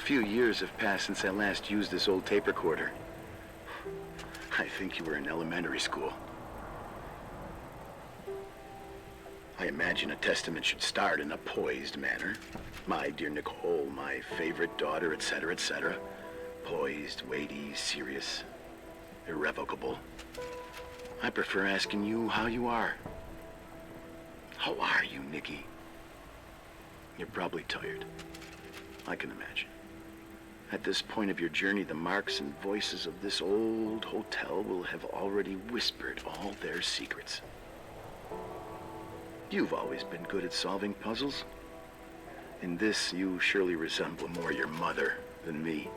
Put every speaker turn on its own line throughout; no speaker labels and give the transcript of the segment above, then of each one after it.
few years have passed since I last used this old tape recorder. I think you were in elementary school. I imagine a testament should start in a poised manner. My dear Nicole, my favorite daughter, etc., etc. Poised, weighty, serious, irrevocable. I prefer asking you how you are. How are you, Nikki? You're probably tired. I can imagine. At this point of your journey, the marks and voices of this old hotel will have already whispered all their secrets. You've always been good at solving puzzles. In this, you surely resemble more your mother than me.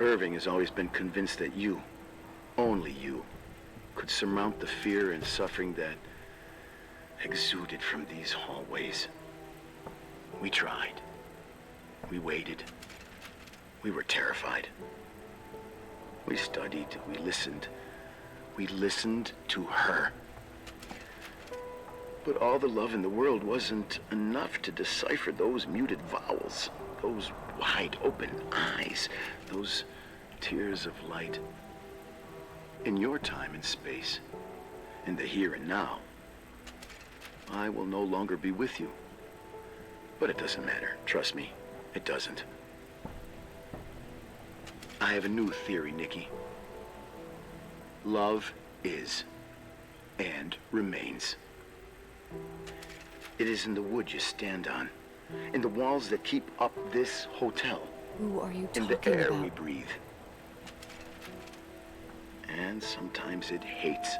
Irving has always been convinced that you, only you, could surmount the fear and suffering that exuded from these hallways. We tried. We waited. We were terrified. We studied. We listened. We listened to her. But all the love in the world wasn't enough to decipher those muted vowels, those wide open eyes, those tears of light. In your time and space, in the here and now, I will no longer be with you. But it doesn't matter, trust me, it doesn't. I have a new theory, Nikki. Love is and remains. It is in the wood you stand on, in the walls that keep up this hotel,
Who are you talking
in the air
about?
we breathe. And sometimes it hates.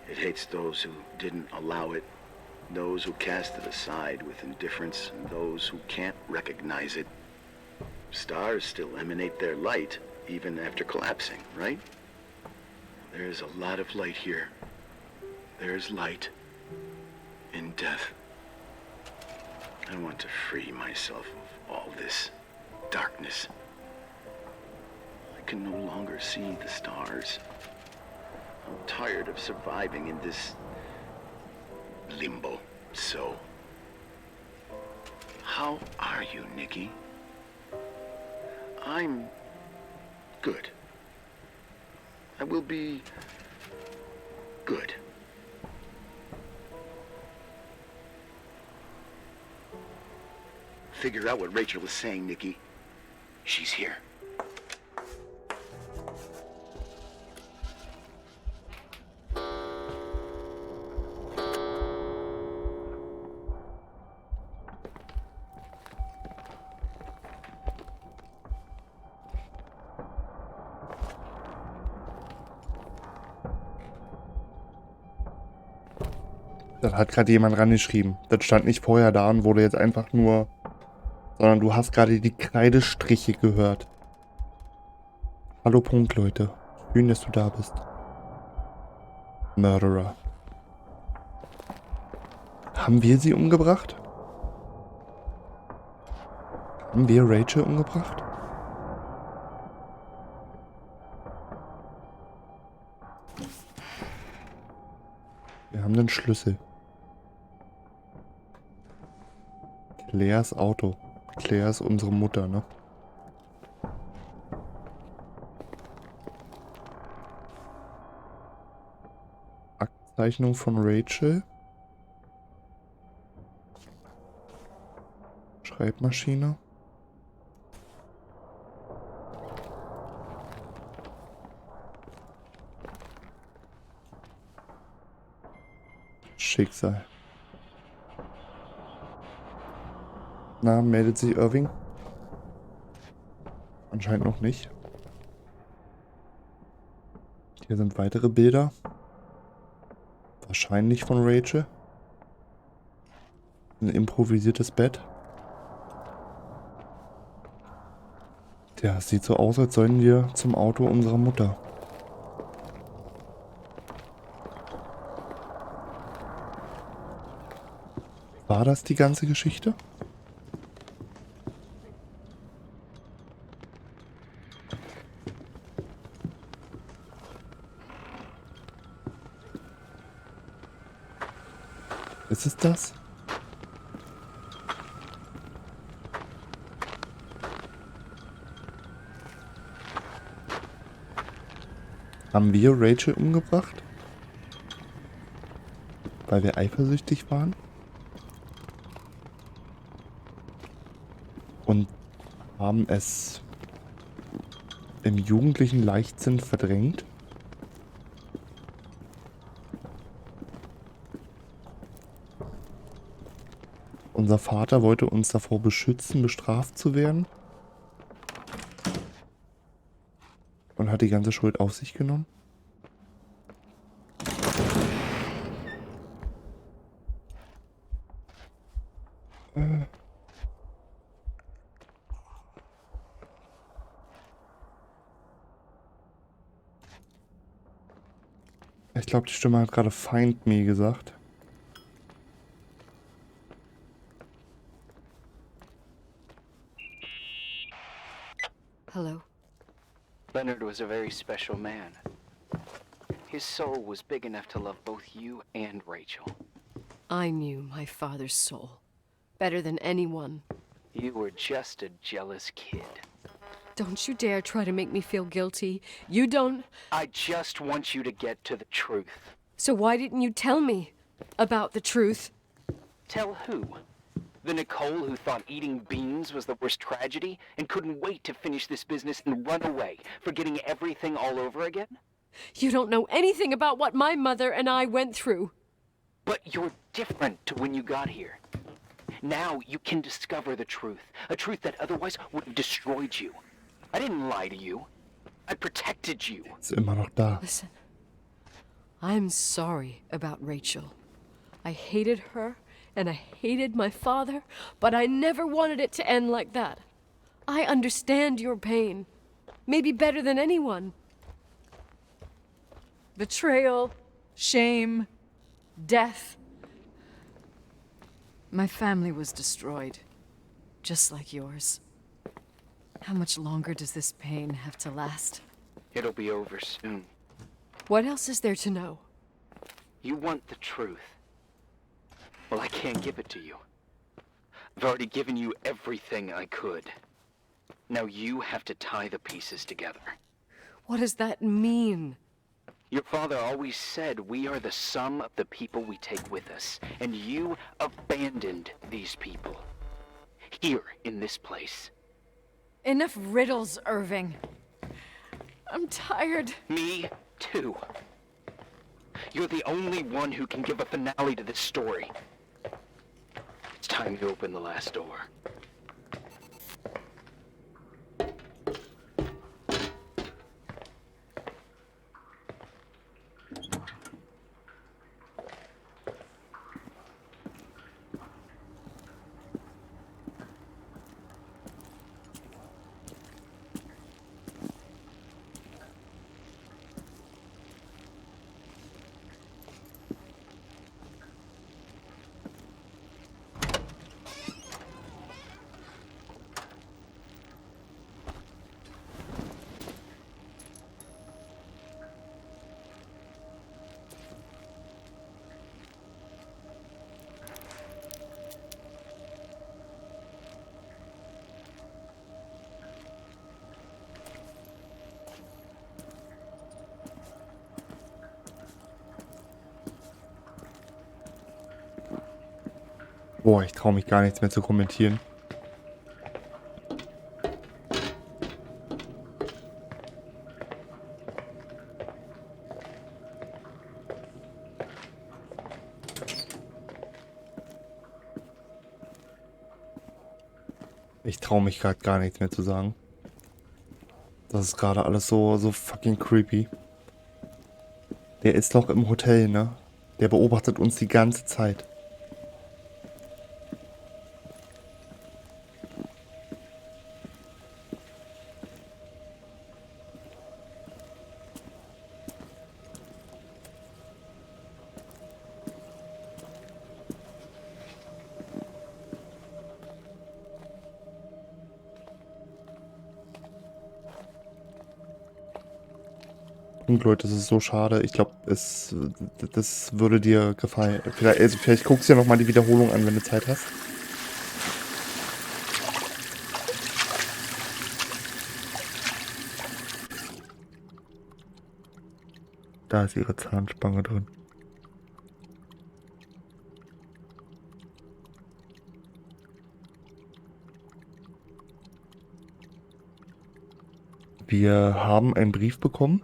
It hates those who didn't allow it, those who cast it aside with indifference, and those who can't recognize it. Stars still emanate their light, even after collapsing, right? There's a lot of light here. There's light in death. I want to free myself of all this darkness. I can no longer see the stars. I'm tired of surviving in this limbo. So, how are you, Nikki? I'm good. I will be good. Figure out what Rachel is saying, Nikki. She's here.
Das hat gerade jemand rangeschrieben. Das stand nicht vorher da und wurde jetzt einfach nur... Sondern du hast gerade die Kreidestriche gehört. Hallo Punkt, Leute. Schön, dass du da bist. Murderer. Haben wir sie umgebracht? Haben wir Rachel umgebracht? Wir haben den Schlüssel. Claires Auto. Claire ist unsere Mutter, ne? Aktzeichnung von Rachel. Schreibmaschine. Schicksal. Na, meldet sich Irving? Anscheinend noch nicht. Hier sind weitere Bilder. Wahrscheinlich von Rachel. Ein improvisiertes Bett. Ja, es sieht so aus, als sollen wir zum Auto unserer Mutter. War das die ganze Geschichte? Ist es das? Haben wir Rachel umgebracht? Weil wir eifersüchtig waren? Und haben es im jugendlichen Leichtsinn verdrängt? Unser Vater wollte uns davor beschützen, bestraft zu werden. Und hat die ganze Schuld auf sich genommen? Ich glaube, die Stimme hat gerade Find Me gesagt.
Hello.
Leonard was a very special man. His soul was big enough to love both you and Rachel.
I knew my father's soul better than anyone.
You were just a jealous kid.
Don't you dare try to make me feel guilty. You don't...
I just want you to get to the truth.
So why didn't you tell me about the truth?
Tell who? The Nicole who thought eating beans was the worst tragedy and couldn't wait to finish this business and run away, forgetting everything all over again?
You don't know anything about what my mother and I went through.
But you're different to when you got here. Now you can discover the truth, a truth that otherwise would have destroyed you. I didn't lie to you. I protected you.
Ist immer noch da.
Listen, I'm sorry about Rachel. I hated her and I hated my father, but I never wanted it to end like that. I understand your pain, maybe better than anyone. Betrayal, shame, death. My family was destroyed, just like yours. How much longer does this pain have to last?
It'll be over soon.
What else is there to know?
You want the truth. Well, I can't give it to you. I've already given you everything I could. Now you have to tie the pieces together.
What does that mean?
Your father always said we are the sum of the people we take with us, and you abandoned these people. Here, in this place.
Enough riddles, Irving. I'm tired.
Me, too. You're the only one who can give a finale to this story. It's time you open the last door.
Boah, ich traue mich gar nichts mehr zu kommentieren. Ich traue mich gerade gar nichts mehr zu sagen. Das ist gerade alles so fucking creepy. Der ist doch im Hotel, ne? Der beobachtet uns die ganze Zeit. Und Leute, das ist so schade. Ich glaube, das würde dir gefallen. Vielleicht guckst du dir nochmal die Wiederholung an, wenn du Zeit hast. Da ist ihre Zahnspange drin. Wir haben einen Brief bekommen.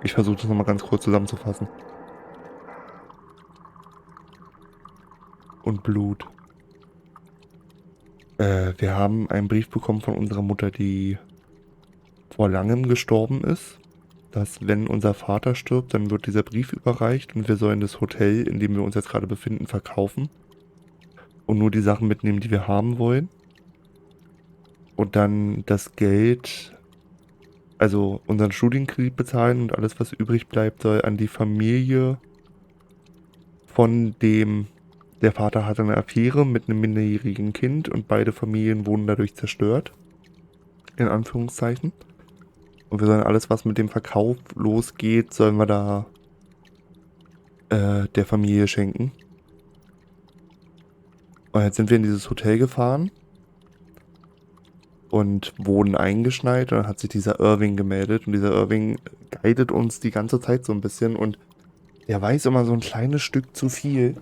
Ich versuche das nochmal ganz kurz zusammenzufassen. Und Blut. Wir haben einen Brief bekommen von unserer Mutter, die vor langem gestorben ist. Dass wenn unser Vater stirbt, dann wird dieser Brief überreicht und wir sollen das Hotel, in dem wir uns jetzt gerade befinden, verkaufen. Und nur die Sachen mitnehmen, die wir haben wollen. Und dann das Geld, also unseren Studienkredit bezahlen und alles, was übrig bleibt, soll an die Familie von dem, der Vater hatte eine Affäre mit einem minderjährigen Kind und beide Familien wurden dadurch zerstört. In Anführungszeichen. Und wir sollen alles, was mit dem Verkauf losgeht, sollen wir da der Familie schenken. Und jetzt sind wir in dieses Hotel gefahren und wurden eingeschneit. Und dann hat sich dieser Irving gemeldet. Und dieser Irving guidet uns die ganze Zeit so ein bisschen. Und der weiß immer so ein kleines Stück zu viel.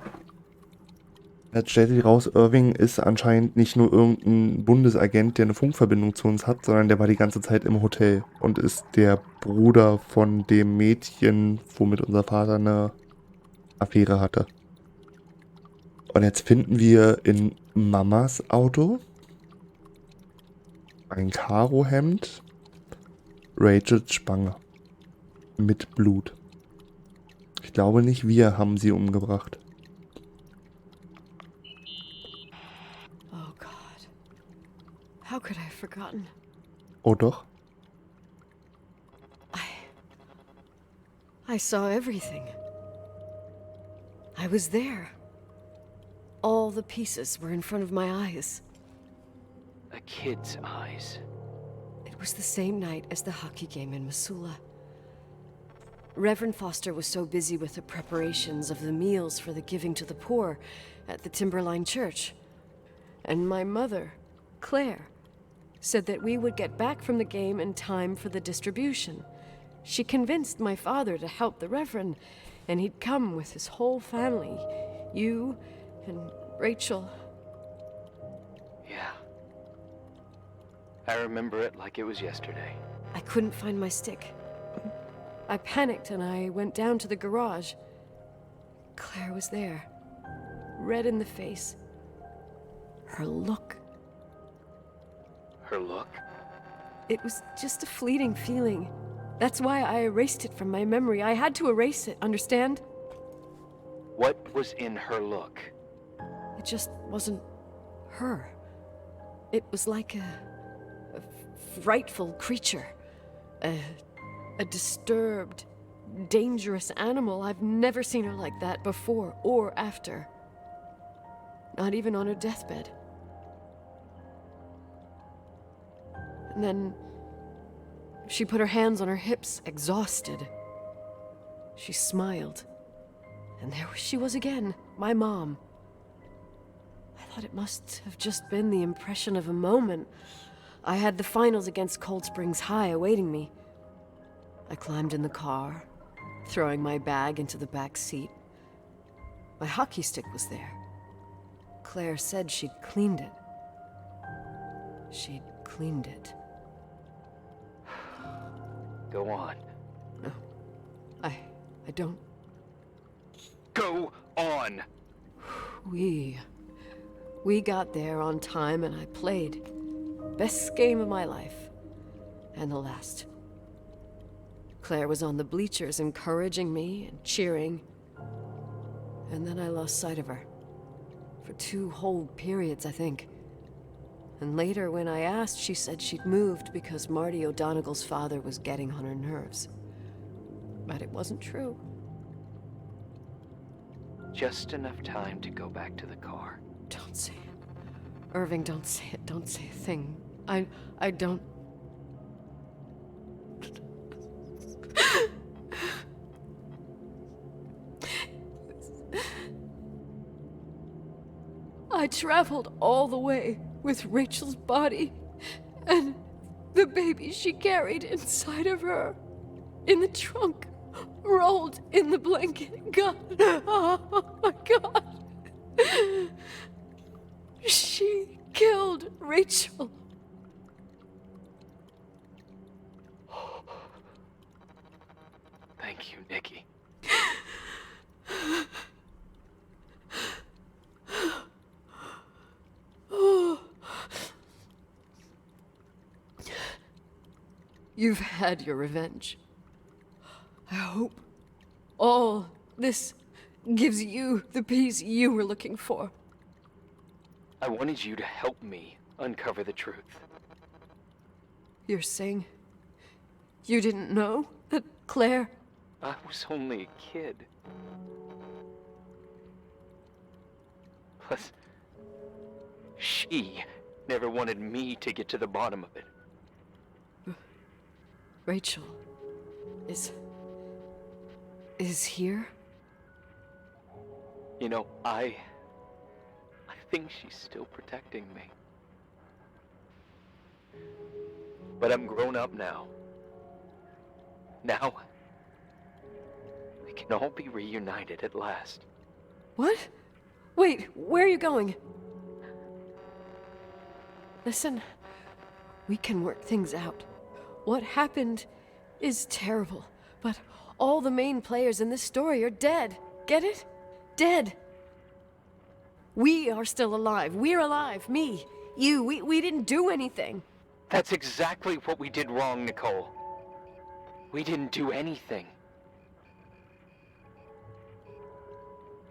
Jetzt stellt sich raus, Irving ist anscheinend nicht nur irgendein Bundesagent, der eine Funkverbindung zu uns hat, sondern der war die ganze Zeit im Hotel und ist der Bruder von dem Mädchen, womit unser Vater eine Affäre hatte. Und jetzt finden wir in Mamas Auto ein Karohemd, Rachels Spange mit Blut. Ich glaube nicht, wir haben sie umgebracht.
Oh God. How could I have forgotten?
Oh doch?
I saw everything. I was there. All the pieces were in front of my eyes.
A kid's eyes.
It was the same night as the hockey game in Missoula. Reverend Foster was so busy with the preparations of the meals for the giving to the poor at the Timberline Church. And my mother, Claire, said that we would get back from the game in time for the distribution. She convinced my father to help the Reverend, and he'd come with his whole family. You and Rachel.
Yeah. I remember it like it was yesterday.
I couldn't find my stick. I panicked and I went down to the garage. Claire was there, red in the face. Her look.
Her look?
It was just a fleeting feeling. That's why I erased it from my memory. I had to erase it, understand?
What was in her look?
It just wasn't her. It was like a frightful creature. A disturbed, dangerous animal. I've never seen her like that before or after. Not even on her deathbed. And then she put her hands on her hips, exhausted. She smiled. And there she was again, my mom. I thought it must have just been the impression of a moment. I had the finals against Cold Springs High awaiting me. I climbed in the car, throwing my bag into the back seat. My hockey stick was there. Claire said she'd cleaned it. She'd cleaned it.
Go on.
No, I don't.
Go on!
We got there on time and I played. Best game of my life. And the last. Claire was on the bleachers encouraging me and cheering. And then I lost sight of her. For 2 whole periods, I think. And later, when I asked, she said she'd moved because Marty O'Donegal's father was getting on her nerves. But it wasn't true.
Just enough time to go back to the car.
Don't say it. Irving, don't say it. Don't say a thing. I don't... I traveled all the way with Rachel's body and the baby she carried inside of her, in the trunk, rolled in the blanket. God. Oh my God. She killed Rachel.
Thank you, Nikki.
You've had your revenge. I hope all this gives you the peace you were looking for.
I wanted you to help me uncover the truth.
You're saying you didn't know that Claire...
I was only a kid. Plus, she never wanted me to get to the bottom of it.
Rachel is here?
You know, I think she's still protecting me. But I'm grown up now. Now, we can all be reunited at last.
What? Wait, where are you going? Listen, we can work things out. What happened is terrible, but all the main players in this story are dead. Get it? Dead. We are still alive. We're alive. Me, you, we didn't do anything.
That's exactly what we did wrong, Nicole. We didn't do anything.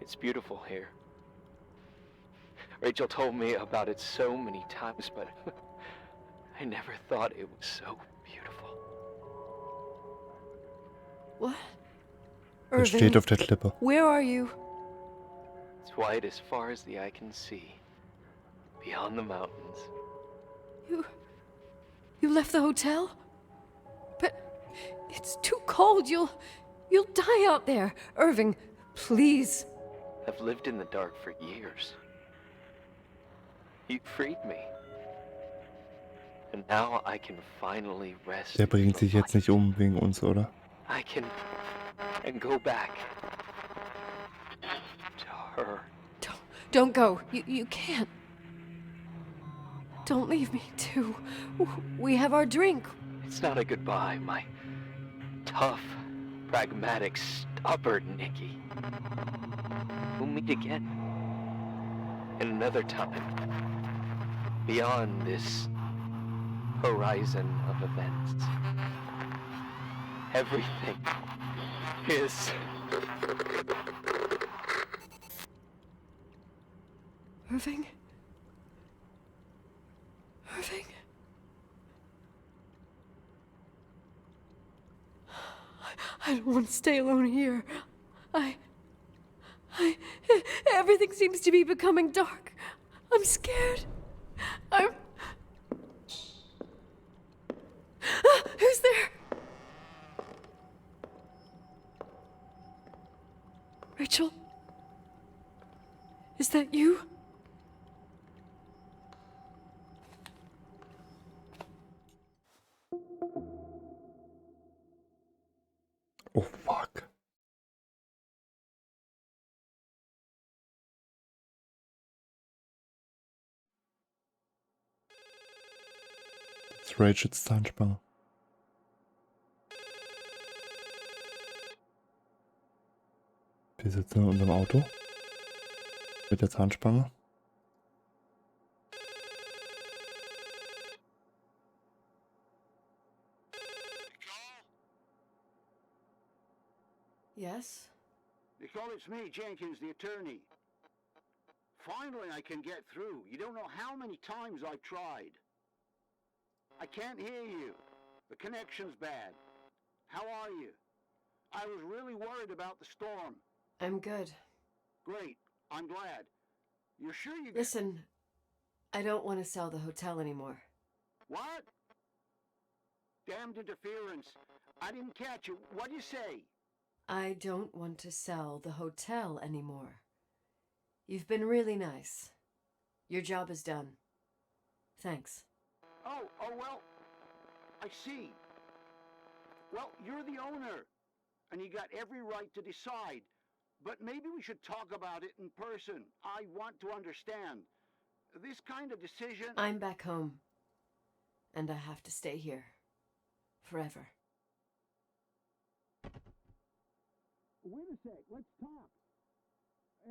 It's beautiful here. Rachel told me about it so many times, but I never thought it was so beautiful.
What?
Es steht auf der Klippe.
Where are you?
It's white as far as the eye can see, beyond the mountains.
You left the hotel? But it's too cold. You'll die out there. Irving, please.
I've lived in the dark for years. You freed me. And now I can finally rest.
Der bringt sich jetzt nicht um wegen uns, oder?
I can go back to her.
Don't go. You can't. Don't leave me, too. We have our drink.
It's not a goodbye, my tough, pragmatic, stubborn Nikki. We'll meet again. In another time. Beyond this horizon of events. Everything is...
Irving? Irving? I don't want to stay alone here. Everything seems to be becoming dark. I'm scared. Who's there? Rachel? Is that you?
Oh fuck. Das ist Rachels Zahnspange. Wir sitzen in unserem Auto mit der Zahnspange.
Yes?
Nicole, it's me, Jenkins, the attorney. Finally, I can get through. You don't know how many times I've tried. I can't hear you. The connection's bad. How are you? I was really worried about the storm.
I'm good.
Great. I'm glad. You're sure you...
Listen, I don't want to sell the hotel anymore.
What? Damned interference. I didn't catch you. What'd you say?
I don't want to sell the hotel anymore. You've been really nice. Your job is done. Thanks.
Oh, well, I see. Well, you're the owner.
and you got every right to decide. But maybe we should talk about it in person. I want to understand. This kind of decision...
I'm back home. And I have to stay here. Forever.
Wait a sec, let's talk.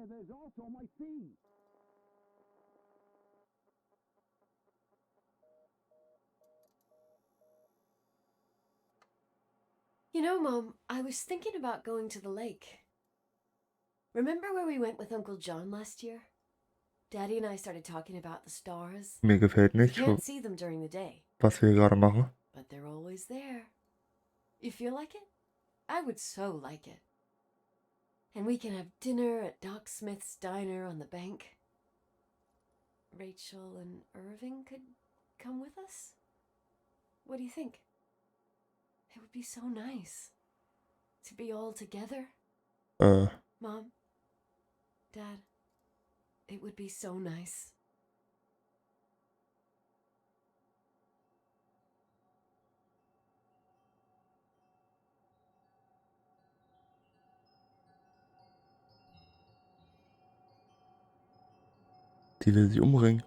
There's also my fee.
You know, Mom, I was thinking about going to the lake. Remember where we went with Uncle John last year? Daddy and I started talking about the stars.
Mir gefällt
You
nicht,
can't see them during the day,
was wir hier gerade machen.
but they're always there. You feel like it? I would so like it. And we can have dinner at Doc Smith's diner on the bank. Rachel and Irving could come with us? What do you think? It would be so nice to be all together. Mom, Dad, it would be so nice.
Die will sich umbringen.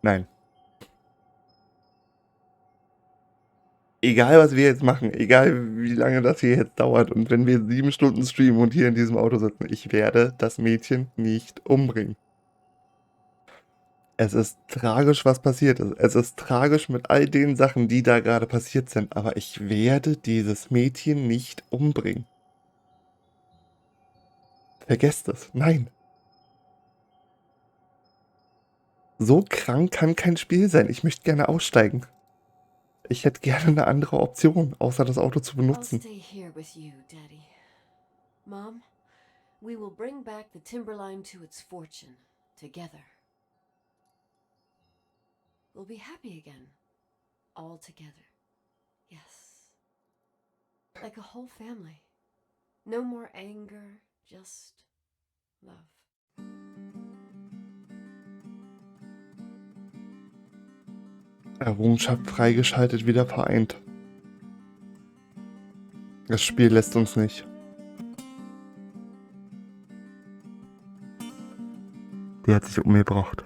Nein. Egal, was wir jetzt machen, egal wie lange das hier jetzt dauert und wenn wir 7 Stunden streamen und hier in diesem Auto sitzen, ich werde das Mädchen nicht umbringen. Es ist tragisch, was passiert ist. Es ist tragisch mit all den Sachen, die da gerade passiert sind, aber ich werde dieses Mädchen nicht umbringen. Vergesst es. Nein. So krank kann kein Spiel sein. Ich möchte gerne aussteigen. Ich hätte gerne eine andere Option, außer das Auto zu
I'll
benutzen.
stay here with you, Daddy. Mom, we will bring back the Timberline to its fortune together. We'll be happy again, all together. Yes. Like a whole family. No more anger, just love.
Errungenschaft freigeschaltet, wieder vereint. Das Spiel lässt uns nicht. Die hat sich umgebracht.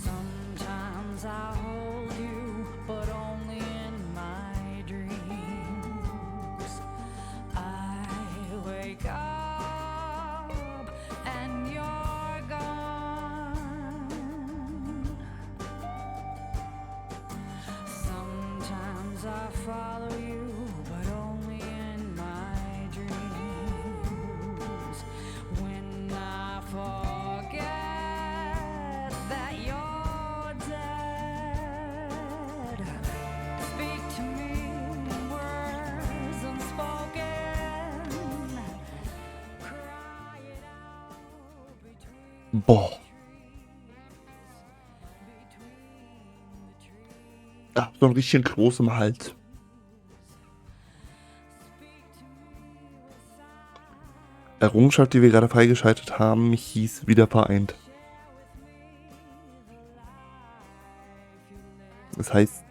Sometimes I hold you, but only in my dreams. I wake up and you're gone. Sometimes I follow you, but only in my dreams. When I forget that you're dead, speak to me in words unspoken. Cry it out between
Boah. Ah, so ein richtigen Kloß im Hals. Errungenschaft, die wir gerade freigeschaltet haben, hieß wieder vereint. Das heißt,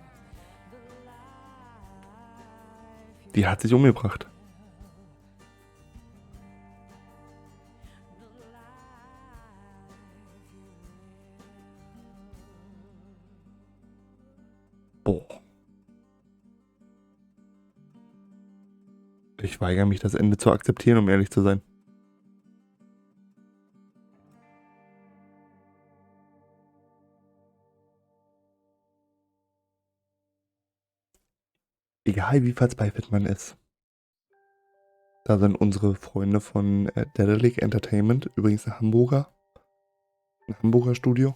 die hat sich umgebracht. Boah. Ich weigere mich, das Ende zu akzeptieren, um ehrlich zu sein. Egal wie verzweifelt man ist. Da sind unsere Freunde von Dedelic Entertainment, übrigens ein Hamburger Studio.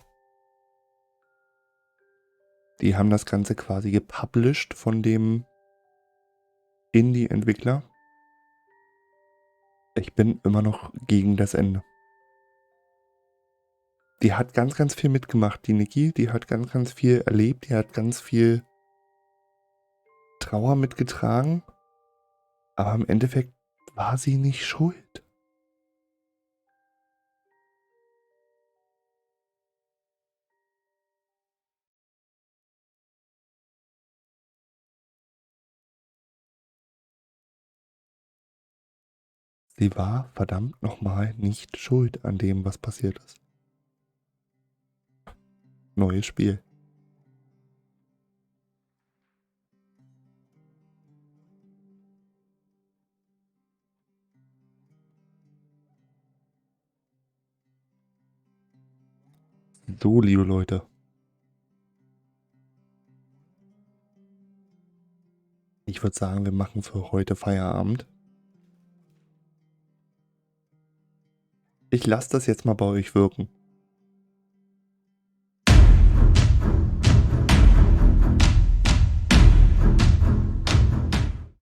Die haben das Ganze quasi gepublished von dem Indie-Entwickler. Ich bin immer noch gegen das Ende. Die hat ganz, ganz viel mitgemacht, die Niki. Die hat ganz, ganz viel erlebt. Die hat ganz viel Trauer mitgetragen. Aber im Endeffekt war sie nicht schuld. Sie war verdammt nochmal nicht schuld an dem, was passiert ist. Neues Spiel. So, liebe Leute. Ich würde sagen, wir machen für heute Feierabend. Ich lasse das jetzt mal bei euch wirken.